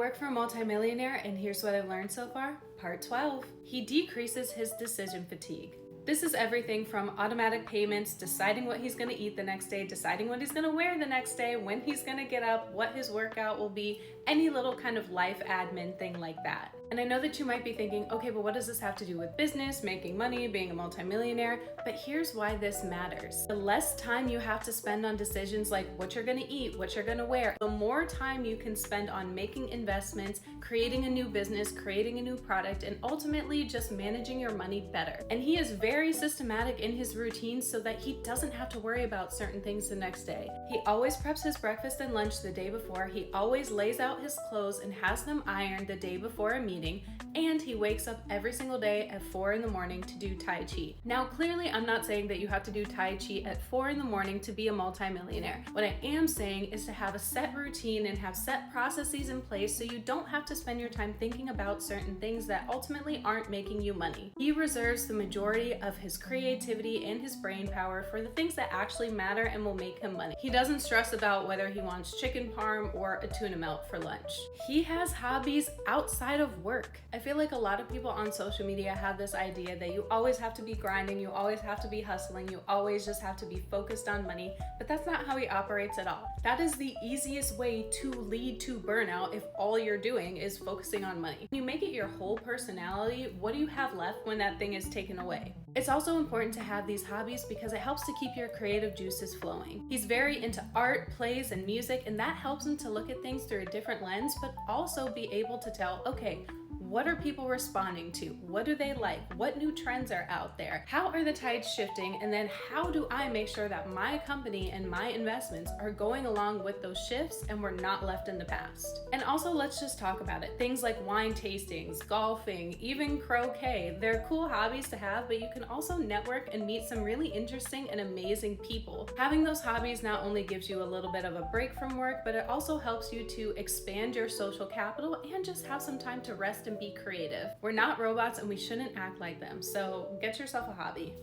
work for a multimillionaire, and here's what I've learned so far. Part 12. He decreases his decision fatigue. This is everything from automatic payments, deciding what he's going to eat the next day, deciding what he's going to wear the next day, when he's going to get up, what his workout will be, any little kind of life admin thing like that. And I know that you might be thinking, okay, but what does this have to do with business, making money, being a multimillionaire? But here's why this matters. The less time you have to spend on decisions like what you're gonna eat, what you're gonna wear, the more time you can spend on making investments, creating a new business, creating a new product, and ultimately just managing your money better. And he is very systematic in his routine so that he doesn't have to worry about certain things the next day. He always preps his breakfast and lunch the day before. He always lays out his clothes and has them ironed the day before a meeting. And he wakes up every single day at 4 in the morning to do Tai Chi. Now, clearly, I'm not saying that you have to do Tai Chi at 4 in the morning to be a multimillionaire. What I am saying is to have a set routine and have set processes in place so you don't have to spend your time thinking about certain things that ultimately aren't making you money. He reserves the majority of his creativity and his brain power for the things that actually matter and will make him money. He doesn't stress about whether he wants chicken parm or a tuna melt for lunch. He has hobbies outside of work. I feel like a lot of people on social media have this idea that you always have to be grinding, you always have to be hustling, you always just have to be focused on money, but that's not how he operates at all. That is the easiest way to lead to burnout if all you're doing is focusing on money. When you make it your whole personality, what do you have left when that thing is taken away? It's also important to have these hobbies because it helps to keep your creative juices flowing. He's very into art, plays, and music, and that helps him to look at things through a different lens, but also be able to tell, okay, what are people responding to? What do they like? What new trends are out there? How are the tides shifting? And then how do I make sure that my company and my investments are going along with those shifts and we're not left in the past? And also, let's just talk about it. Things like wine tastings, golfing, even croquet. They're cool hobbies to have, but you can also network and meet some really interesting and amazing people. Having those hobbies not only gives you a little bit of a break from work, but it also helps you to expand your social capital and just have some time to rest and be creative. We're not robots and we shouldn't act like them, so get yourself a hobby.